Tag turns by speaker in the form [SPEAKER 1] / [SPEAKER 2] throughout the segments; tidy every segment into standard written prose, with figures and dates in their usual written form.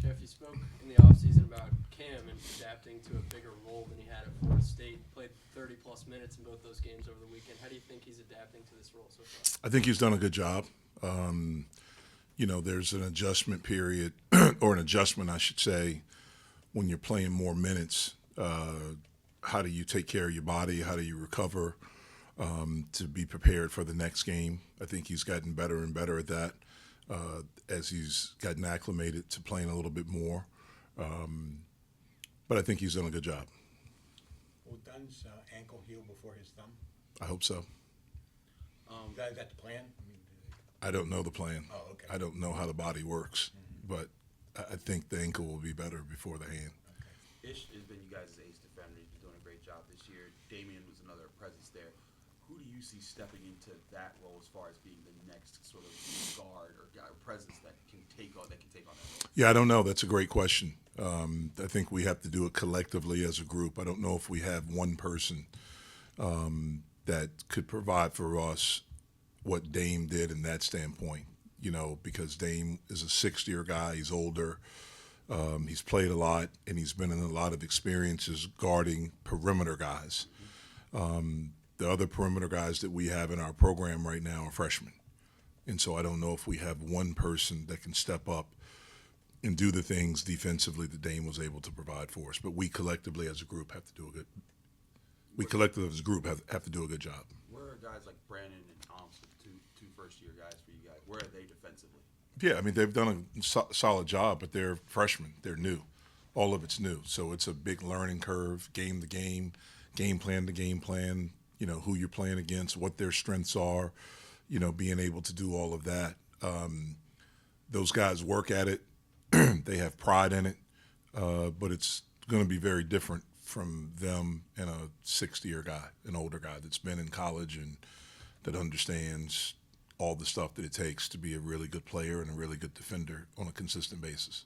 [SPEAKER 1] Jeff, you spoke in the offseason about Cam and adapting to a bigger role than he had at Florida State. Played 30-plus minutes in both those games over the weekend. How do you think he's adapting to this role so far?
[SPEAKER 2] I think he's done a good job. There's an adjustment period, or an adjustment, I should say, when you're playing more minutes. How do you take care of your body? How do you recover to be prepared for the next game? I think he's gotten better and better at that as he's gotten acclimated to playing a little bit more. But I think he's done a good job.
[SPEAKER 3] Will Dunn's ankle heal before his thumb?
[SPEAKER 2] I hope so.
[SPEAKER 3] Is that the plan?
[SPEAKER 2] I don't know the plan.
[SPEAKER 3] Oh, okay.
[SPEAKER 2] I don't know how the body works, but I think the ankle will be better before the hand.
[SPEAKER 3] Okay.
[SPEAKER 4] Ish has been you guys' ace defender. He's been doing a great job this year. Damian was another presence there. Who do you see stepping into that role as far as being the next sort of guard or guy or presence that can take on that role?
[SPEAKER 2] Yeah, I don't know. That's a great question. I think we have to do it collectively as a group. I don't know if we have one person that could provide for us what Dame did in that standpoint, because Dame is a 6th-year guy. He's older. He's played a lot, and he's been in a lot of experiences guarding perimeter guys. The other perimeter guys that we have in our program right now are freshmen. And so I don't know if we have one person that can step up and do the things defensively that Dame was able to provide for us. But we collectively as a group have to do a good job.
[SPEAKER 4] Where are guys like Brandon and Thompson, two first-year guys for you guys? Where are they defensively?
[SPEAKER 2] Yeah, I mean, they've done a solid job, but they're freshmen. They're new. All of it's new. So it's a big learning curve, game to game, game plan to game plan, who you're playing against, what their strengths are, being able to do all of that. Those guys work at it. They have pride in it, but it's going to be very different from them and a 60-year guy, an older guy that's been in college and that understands all the stuff that it takes to be a really good player and a really good defender on a consistent basis.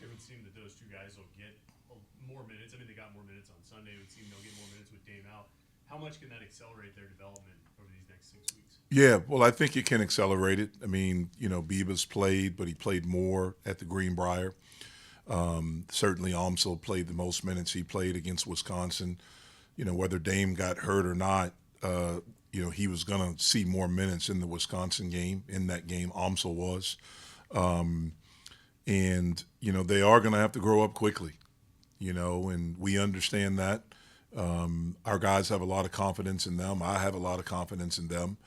[SPEAKER 5] It would seem that those two guys will get more minutes. I mean, they got more minutes on Sunday. It would seem they'll get more minutes with Dame out. How much can that accelerate their development over these next 6 weeks?
[SPEAKER 2] Yeah, well, I think it can accelerate it. I mean, Beavis played, but he played more at the Greenbrier. Certainly, Amsel played the most minutes he played against Wisconsin. Whether Dame got hurt or not, he was going to see more minutes in the Wisconsin game. In that game, Amsel was. And they are going to have to grow up quickly, and we understand that. Our guys have a lot of confidence in them. I have a lot of confidence in them.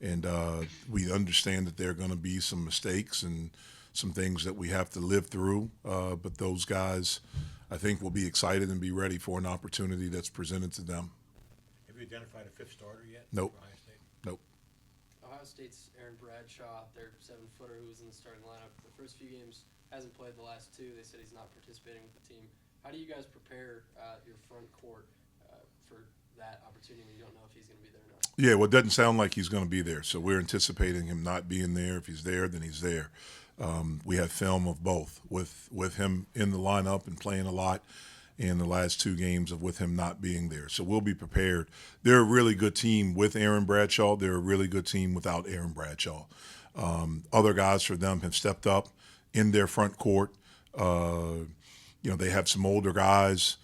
[SPEAKER 2] And we understand that there are going to be some mistakes and some things that we have to live through. But those guys, I think, will be excited and be ready for an opportunity that's presented to them.
[SPEAKER 3] Have you identified a 5th starter yet?
[SPEAKER 2] Nope.
[SPEAKER 3] For Ohio State?
[SPEAKER 2] Nope.
[SPEAKER 1] Ohio State's Aaron Bradshaw, their 7-footer who was in the starting lineup the first few games, hasn't played the last 2. They said he's not participating with the team. How do you guys prepare your front court for that opportunity when you don't know if he's going to be there or not?
[SPEAKER 2] Yeah, well, it doesn't sound like he's going to be there. So we're anticipating him not being there. If he's there, then he's there. We have film of both, with him in the lineup and playing a lot, and the last 2 games with him not being there. So we'll be prepared. They're a really good team with Aaron Bradshaw. They're a really good team without Aaron Bradshaw. Other guys for them have stepped up in their front court. They have some older guys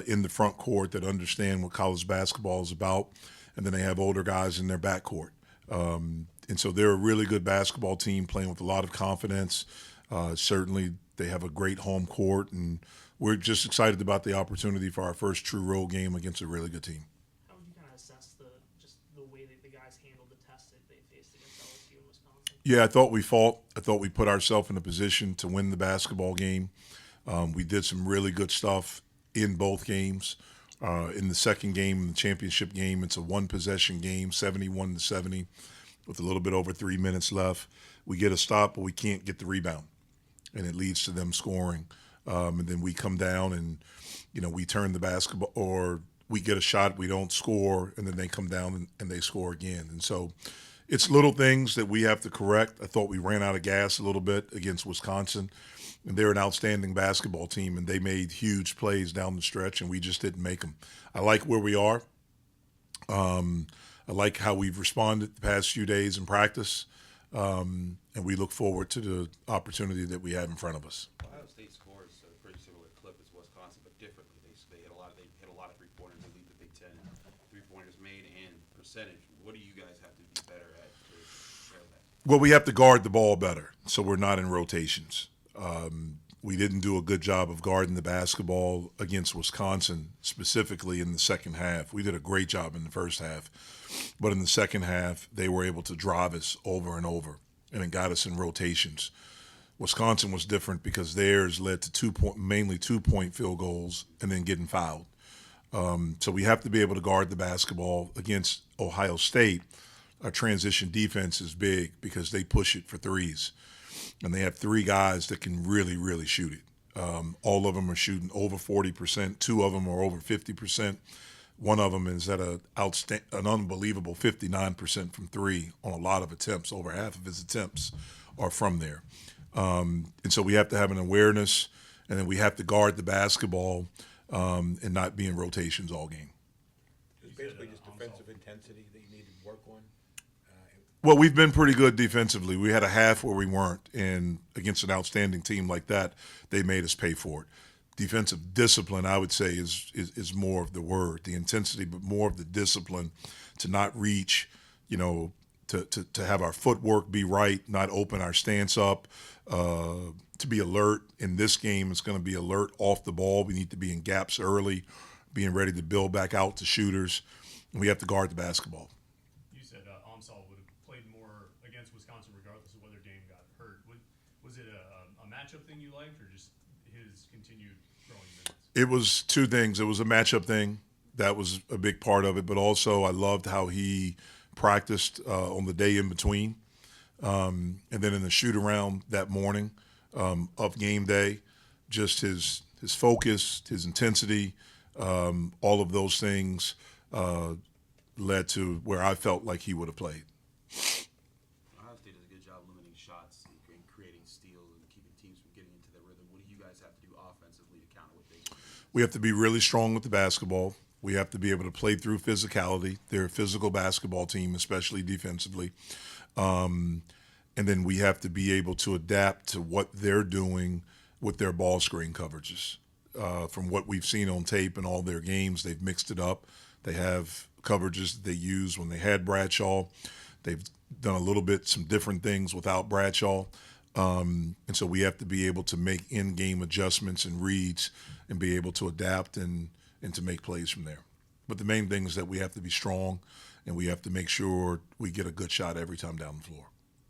[SPEAKER 2] in the front court that understand what college basketball is about, and then they have older guys in their backcourt. And so they're a really good basketball team playing with a lot of confidence. Certainly they have a great home court, and we're just excited about the opportunity for our first true road game against a really good team.
[SPEAKER 6] How would you kind of assess the way that the guys handled the test that they faced against LSU and Wisconsin?
[SPEAKER 2] Yeah, I thought we fought. I thought we put ourselves in a position to win the basketball game. We did some really good stuff in both games. In the second game, in the championship game, it's a 1-possession game, 71-70, with a little bit over 3 minutes left. We get a stop, but we can't get the rebound, and it leads to them scoring. And then we come down and, we turn the basketball, or we get a shot, we don't score, and then they come down and they score again. And so it's little things that we have to correct. I thought we ran out of gas a little bit against Wisconsin, and they're an outstanding basketball team, and they made huge plays down the stretch, and we just didn't make them. I like where we are. I like how we've responded the past few days in practice, and we look forward to the opportunity that we have in front of us.
[SPEAKER 4] Ohio State scores a pretty similar clip as Wisconsin, but differently. They hit a lot. They hit a lot of 3-pointers. They lead the Big Ten 3-pointers made and percentage. What do you guys have to be better at to share that?
[SPEAKER 2] Well, we have to guard the ball better, so we're not in rotations. We didn't do a good job of guarding the basketball against Wisconsin, specifically in the second half. We did a great job in the first half, but in the second half, they were able to drive us over and over, and it got us in rotations. Wisconsin was different because theirs led to mainly 2-point field goals and then getting fouled. So we have to be able to guard the basketball against Ohio State. Our transition defense is big because they push it for threes. And they have 3 guys that can really, really shoot it. All of them are shooting over 40%. 2 of them are over 50%. One of them is at an unbelievable 59% from 3 on a lot of attempts. Over half of his attempts are from there. And so we have to have an awareness, and then we have to guard the basketball and not be in rotations all game.
[SPEAKER 3] It's basically just defensive intensity that you need to work on.
[SPEAKER 2] Well, we've been pretty good defensively. We had a half where we weren't, and against an outstanding team like that, they made us pay for it. Defensive discipline, I would say, is more of the word, the intensity, but more of the discipline to not reach, to have our footwork be right, not open our stance up, to be alert. In this game, it's going to be alert off the ball. We need to be in gaps early, being ready to build back out to shooters, and we have to guard the basketball.
[SPEAKER 5] Amsal would have played more against Wisconsin regardless of whether Dame got hurt. Was it a matchup thing you liked, or just his continued growing minutes?
[SPEAKER 2] It was 2 things. It was a matchup thing. That was a big part of it. But also I loved how he practiced on the day in between. And then in the shoot-around that morning of game day, just his focus, his intensity, all of those things led to where I felt like he would have played.
[SPEAKER 4] Ohio State does a good job limiting shots and creating steals and keeping teams from getting into their rhythm. What do you guys have to do offensively to counter what they do?
[SPEAKER 2] We have to be really strong with the basketball. We have to be able to play through physicality. They're a physical basketball team, especially defensively. And then we have to be able to adapt to what they're doing with their ball screen coverages. From what we've seen on tape in all their games, they've mixed it up. They have coverages that they used when they had Bradshaw. They've done a little bit, some different things without Bradshaw. And so we have to be able to make in-game adjustments and reads and be able to adapt and to make plays from there. But the main thing is that we have to be strong, and we have to make sure we get a good shot every time down the floor.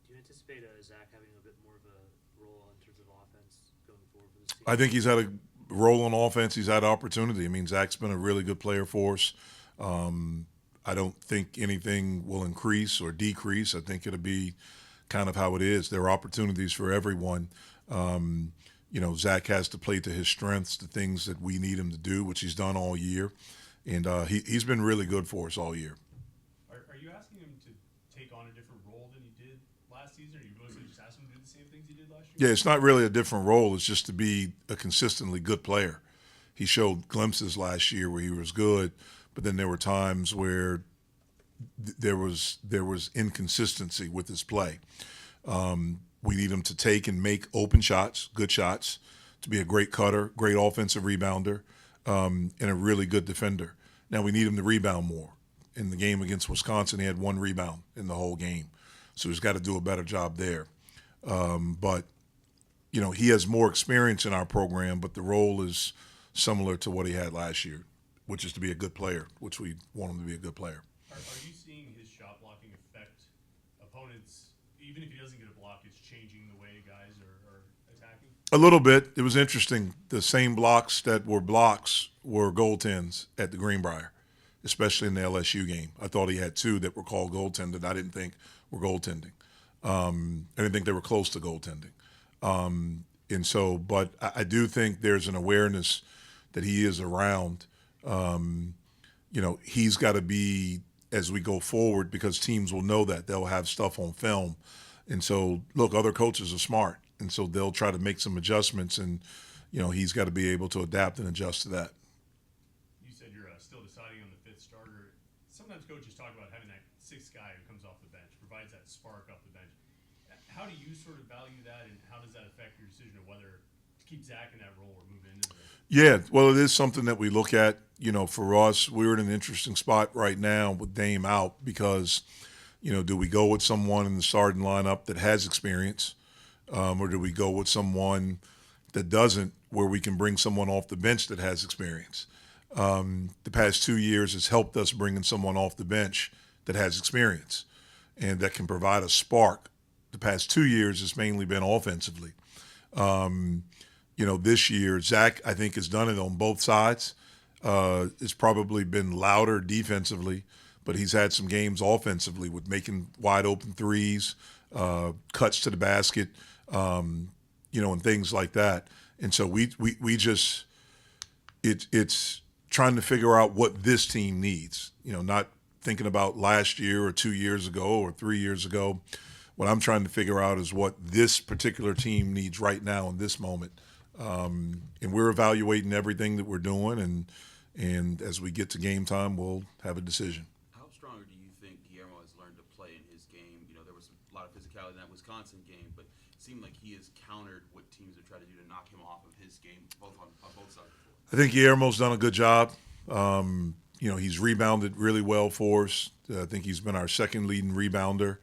[SPEAKER 7] Do you anticipate Zach having a bit more of a role in terms of offense going forward for this team?
[SPEAKER 2] I think he's had a role on offense. He's had opportunity. I mean, Zach's been a really good player for us. I don't think anything will increase or decrease. I think it'll be kind of how it is. There are opportunities for everyone. Zach has to play to his strengths, the things that we need him to do, which he's done all year. And he's been really good for us all year.
[SPEAKER 5] Are you asking him to take on a different role than he did last season, or you mostly just asking him to do the same things he did last year?
[SPEAKER 2] Yeah, it's not really a different role. It's just to be a consistently good player. He showed glimpses last year where he was good, but then there were times where there was inconsistency with his play. We need him to take and make open shots, good shots, to be a great cutter, great offensive rebounder, and a really good defender. Now we need him to rebound more. In the game against Wisconsin, he had 1 rebound in the whole game. So he's got to do a better job there. But he has more experience in our program, but the role is similar to what he had last year, which is to be a good player, which we want him to be a good player.
[SPEAKER 5] Are you seeing his shot blocking affect opponents? Even if he doesn't get a block, it's changing the way guys are attacking?
[SPEAKER 2] A little bit. It was interesting. The same blocks that were blocks were goaltends at the Greenbrier, especially in the LSU game. I thought he had 2 that were called goaltended. I didn't think were goaltending. I didn't think they were close to goaltending. But I do think there's an awareness that he is around. He's got to be, as we go forward, because teams will know that. They'll have stuff on film. And so, look, other coaches are smart. And so they'll try to make some adjustments, and, he's got to be able to adapt and adjust to that.
[SPEAKER 5] You said you're still deciding on the 5th starter. It sometimes coaches talk about having that sixth guy who comes off the bench, provides that spark off the bench. How do you sort of value that, and how does that affect your decision of whether to keep Zach in that role or move into the?
[SPEAKER 2] Yeah, well, it is something that we look at. You know, for us, we're in an interesting spot right now with Dame out because, you know, do we go with someone in the starting lineup that has experience, or do we go with someone that doesn't, where we can bring someone off the bench that has experience? The past 2 years has helped us bringing someone off the bench that has experience and that can provide a spark. The past 2 years has mainly been offensively. You know, this year, Zach, I think, has done it on both sides. It's probably been louder defensively, but he's had some games offensively with making wide open threes, cuts to the basket, you know, and things like that. And so we just it's trying to figure out what this team needs. You know, not thinking about last year or 2 years ago or 3 years ago. What I'm trying to figure out is what this particular team needs right now in this moment. And we're evaluating everything that we're doing, and as we get to game time, we'll have a decision.
[SPEAKER 4] How stronger do you think Guillermo has learned to play in his game? You know, there was a lot of physicality in that Wisconsin game, but it seemed like he has countered what teams have tried to do to knock him off of his game, both on both sides of the floor.
[SPEAKER 2] I think Guillermo's done a good job. You know, he's rebounded really well for us. I think he's been our second leading rebounder,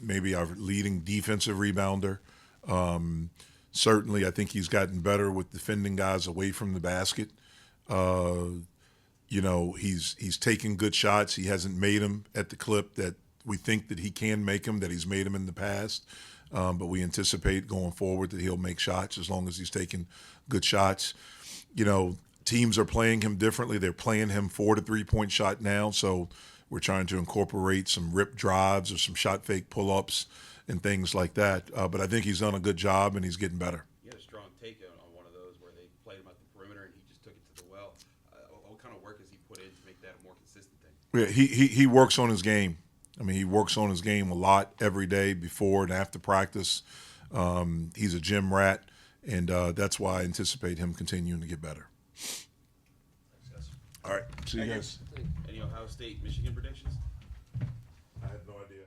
[SPEAKER 2] maybe our leading defensive rebounder. Certainly, I think he's gotten better with defending guys away from the basket. You know, he's taken good shots. He hasn't made them at the clip that we think that he can make them, that he's made them in the past. But we anticipate going forward that he'll make shots as long as he's taking good shots. You know, teams are playing him differently. They're playing him for the three-point shot now, so we're trying to incorporate some rip drives or some shot fake pull-ups and things like that. But I think he's done a good job, and he's getting better.
[SPEAKER 4] You had a strong take on one of those where they played him at the perimeter and he just took it to the well. What kind of work has he put in to make that a more consistent thing?
[SPEAKER 2] Yeah, he works on his game. I mean, he works on his game a lot every day before and after practice. He's a gym rat, and that's why I anticipate him continuing to get better. All right. See you guys.
[SPEAKER 4] Any Ohio State, Michigan predictions?
[SPEAKER 2] I have no idea.